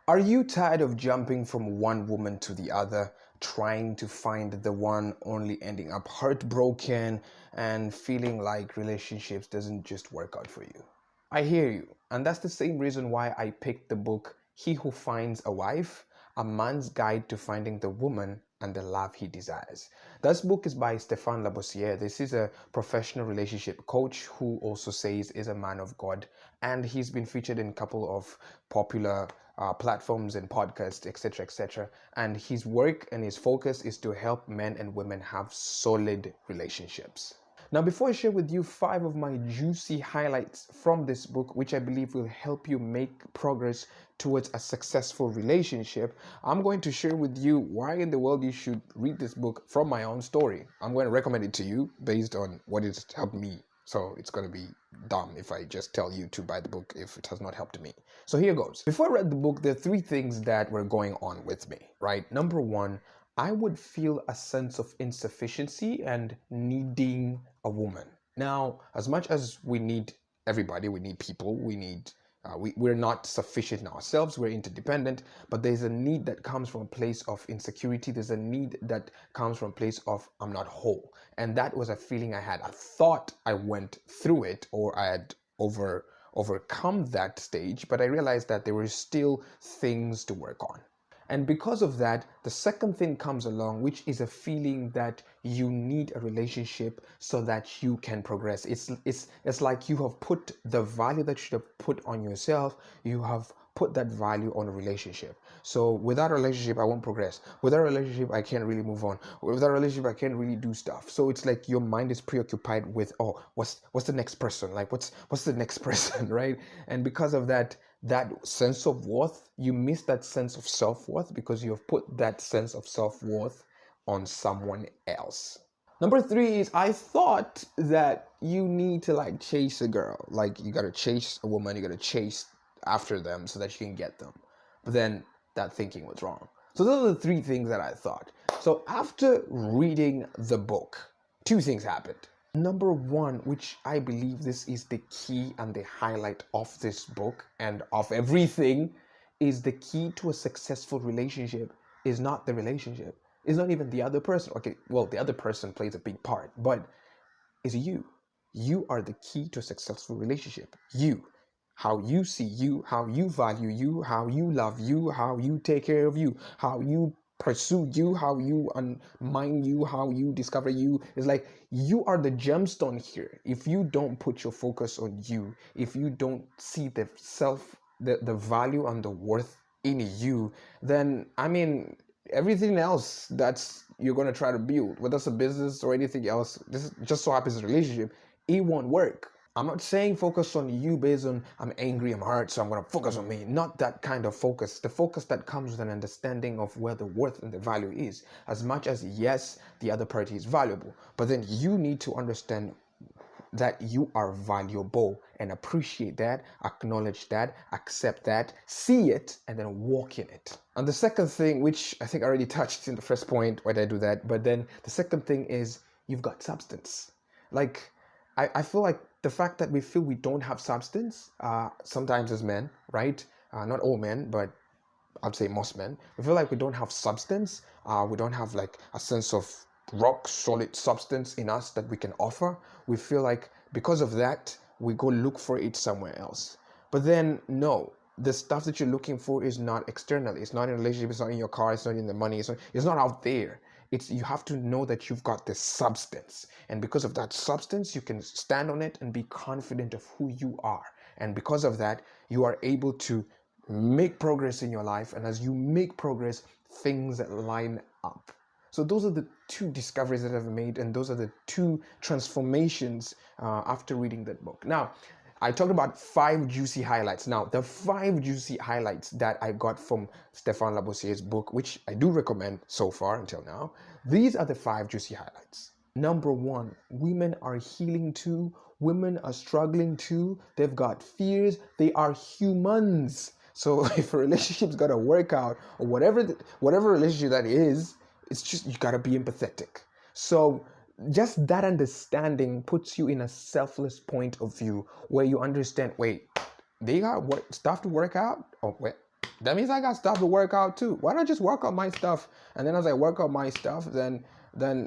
Are you tired of jumping from one woman to the other, trying to find the one, only ending up heartbroken and feeling like relationships doesn't just work out for you? I hear you, and that's the same reason why I picked the book He Who Finds a Wife: A Man's Guide to Finding the Woman and the Love He Desires. This book is by Stephan Labossiere. This is a professional relationship coach who also says is a man of God, and he's been featured in a couple of popular platforms and podcasts, etc., etc. And his work and his focus is to help men and women have solid relationships. Now, before I share with you 5 of my juicy highlights from this book, which I believe will help you make progress towards a successful relationship, I'm going to share with you why in the world you should read this book from my own story. I'm going to recommend it to you based on what it's helped me. So it's going to be dumb if I just tell you to buy the book if it has not helped me. So here goes. Before I read the book, there are 3 things that were going on with me, right? Number one, I would feel a sense of insufficiency and needing a woman. Now, as much as we need everybody, we need people, we're not sufficient in ourselves, we're interdependent, but there's a need that comes from a place of insecurity. There's a need that comes from a place of I'm not whole. And that was a feeling I had. I thought I went through it or I had overcome that stage, but I realized that there were still things to work on. And because of that, the second thing comes along, which is a feeling that you need a relationship so that you can progress. It's like you have put the value that you should have put on yourself, you have put that value on a relationship. So without a relationship, I won't progress. Without a relationship, I can't really move on. Without a relationship, I can't really do stuff. So it's like your mind is preoccupied with, oh, what's the next person? Like what's the next person, right? And because of that, that sense of worth, you miss that sense of self-worth because you have put that sense of self-worth on someone else. Number 3 is I thought that you need to like chase a girl. Like you gotta chase a woman, you gotta chase after them so that you can get them. But then that thinking was wrong. So those are the 3 things that I thought. So after reading the book, 2 things happened. Number 1, which I believe this is the key and the highlight of this book and of everything, is the key to a successful relationship is not the relationship. It's not even the other person. Okay, well, the other person plays a big part, but it's you. You are the key to a successful relationship. You. How you see you, how you value you, how you love you, how you take care of you, how you pursue you, how you mind you, how you discover you. It's like you are the gemstone here. If you don't put your focus on you, if you don't see the value and the worth in you, then I mean everything else that's you're gonna try to build, whether it's a business or anything else, this just so happens a relationship, it won't work. I'm not saying focus on you based on I'm angry, I'm hurt, so I'm going to focus on me. Not that kind of focus. The focus that comes with an understanding of where the worth and the value is. As much as, yes, the other party is valuable, but then you need to understand that you are valuable and appreciate that, acknowledge that, accept that, see it, and then walk in it. And the second thing, which I think I already touched in the first point, why did I do that? But then the second thing is you've got substance. Like, I feel like the fact that we feel we don't have substance, sometimes as men, right? Not all men, but I'd say most men, we feel like we don't have substance. We don't have like a sense of rock solid substance in us that we can offer. We feel like because of that, we go look for it somewhere else. But then, no, the stuff that you're looking for is not external. It's not in a relationship. It's not in your car. It's not in the money. It's not out there. It's you have to know that you've got this substance, and because of that substance you can stand on it and be confident of who you are, and because of that you are able to make progress in your life, and as you make progress things line up. So those are the 2 discoveries that I've made, and those are the 2 transformations after reading that book. Now, I talked about 5 juicy highlights. Now, the 5 juicy highlights that I got from Stephan Labossiere's book, which I do recommend so far until now, these are the 5 juicy highlights. Number 1, women are healing too. Women are struggling too. They've got fears. They are humans. So if a relationship's got to work out, or whatever relationship that is, it's just you got to be empathetic. So just that understanding puts you in a selfless point of view where you understand, wait, they got stuff to work out? Oh, wait, that means I got stuff to work out too. Why not just work on my stuff? And then as I work on my stuff, then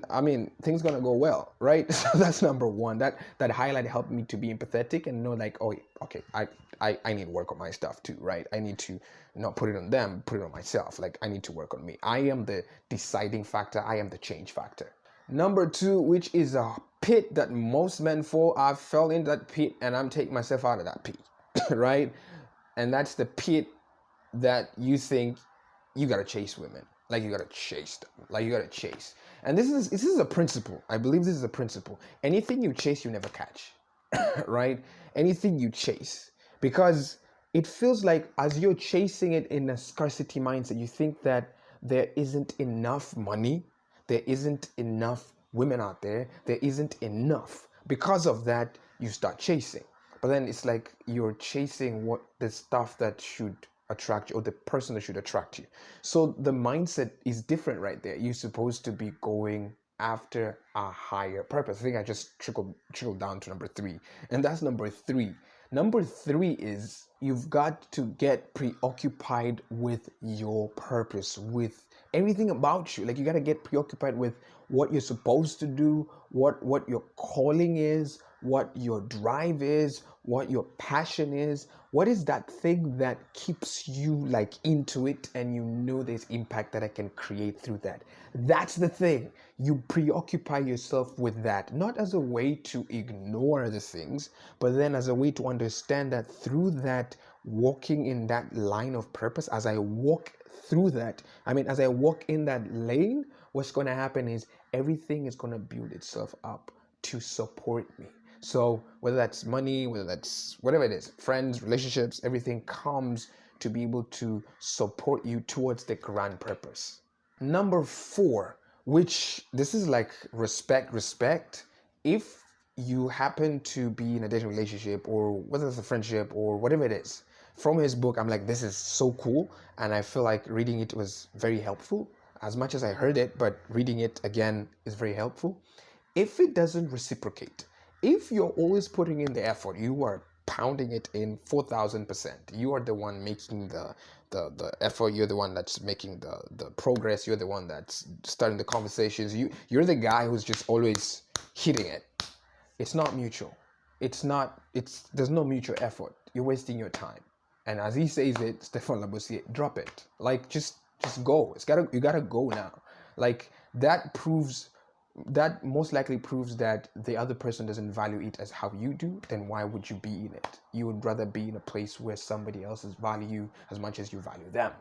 I mean things gonna go well, right? So that's number one. That highlight helped me to be empathetic and know like, oh, okay, I need to work on my stuff too, right? I need to not put it on them, put it on myself. Like I need to work on me. I am the deciding factor. I am the change factor. Number two, which is a pit that most men fall. I fell in that pit and I'm taking myself out of that pit, right? And that's the pit that you think you gotta chase women, like you gotta chase them, like you gotta chase. And this is a principle. I believe this is a principle. Anything you chase, you never catch, right? Anything you chase, because it feels like as you're chasing it in a scarcity mindset, you think that there isn't enough money, there isn't enough women out there, there isn't enough. Because of that, you start chasing. But then it's like you're chasing what the stuff that should attract you or the person that should attract you. So the mindset is different right there. You're supposed to be going after a higher purpose. I think I just trickled down to number three. And that's number three. Number three is you've got to get preoccupied with your purpose, with everything about you. Like you got to get preoccupied with what you're supposed to do, what your calling is, what your drive is, what your passion is. What is that thing that keeps you like into it and you know there's impact that I can create through that? That's the thing. You preoccupy yourself with that, not as a way to ignore other things, but then as a way to understand that through that, walking in that line of purpose, as I walk through that, as I walk in that lane, what's going to happen is everything is going to build itself up to support me. So whether that's money, whether that's whatever it is, friends, relationships, everything comes to be able to support you towards the grand purpose. Number four, which this is like respect. If you happen to be in a dating relationship or whether it's a friendship or whatever it is, from his book, I'm like, this is so cool. And I feel like reading it was very helpful as much as I heard it, but reading it again is very helpful. If it doesn't reciprocate, if you're always putting in the effort, you are pounding it in 4,000%. You are the one making the effort. You're the one that's making the progress. You're the one that's starting the conversations. You're the guy who's just always hitting it. It's not mutual. There's no mutual effort. You're wasting your time. And as he says it, Stephan Labossiere, drop it. Like just go. You gotta go now. Like that most likely proves that the other person doesn't value it as how you do. Then why would you be in it? You would rather be in a place where somebody else's value you as much as you value them.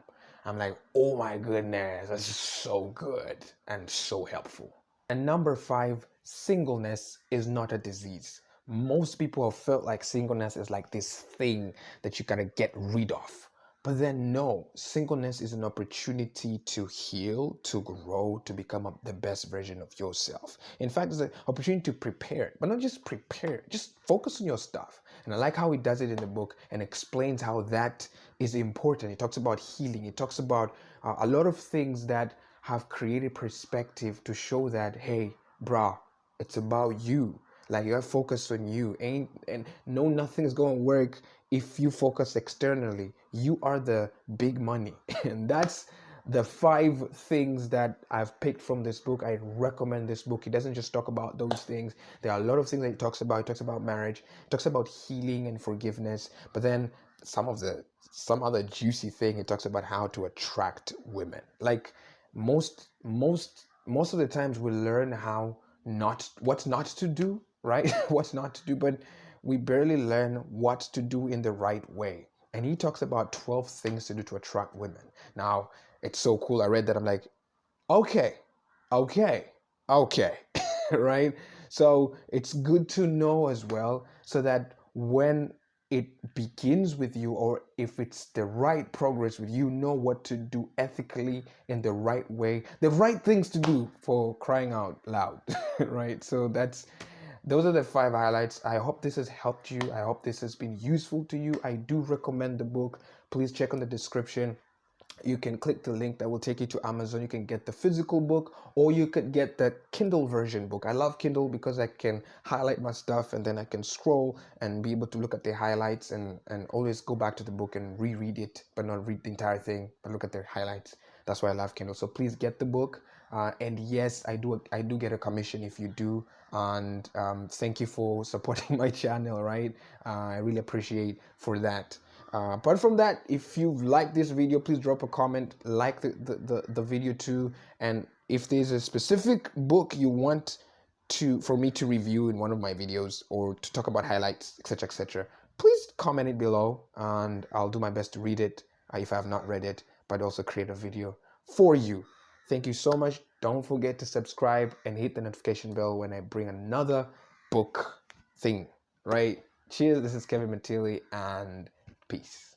I'm like, oh my goodness, that's just so good and so helpful. And number five, singleness is not a disease. Most people have felt like singleness is like this thing that you gotta get rid of. But then no, singleness is an opportunity to heal, to grow, to become the best version of yourself. In fact, it's an opportunity to prepare, but not just prepare, just focus on your stuff. And I like how he does it in the book and explains how that is important. He talks about healing. He talks about a lot of things that have created perspective to show that, hey, brah, it's about you. Like you have focused on you, and no, nothing is going to work if you focus externally. You are the big money, and that's the five things that I've picked from this book. I recommend this book. He doesn't just talk about those things. There are a lot of things that he talks about. He talks about marriage. He talks about healing and forgiveness. But then some other juicy thing. He talks about how to attract women. Like most of the times we learn what's not to do, right? What's not to do, but we barely learn what to do in the right way. And he talks about 12 things to do to attract women. Now, it's so cool. I read that. I'm like, okay, right? So it's good to know as well, so that when it begins with you, or if it's the right progress with you, know what to do ethically in the right way, the right things to do, for crying out loud, right? So those are the five highlights. I hope this has helped you. I hope this has been useful to you. I do recommend the book. Please check on the description. You can click the link that will take you to Amazon. You can get the physical book, or you could get the Kindle version book. I love Kindle because I can highlight my stuff and then I can scroll and be able to look at the highlights, and always go back to the book and reread it, but not read the entire thing, but look at the highlights. That's why I love Kindle. So please get the book. And yes, I do get a commission if you do. And thank you for supporting my channel, right? I really appreciate for that. Apart from that, if you like this video, please drop a comment, like the video too. And if there's a specific book you want for me to review in one of my videos, or to talk about highlights, etc., please comment it below, and I'll do my best to read it if I have not read it, but also create a video for you. Thank you so much. Don't forget to subscribe and hit the notification bell when I bring another book thing, right? Cheers. This is Kevin Matili, and peace.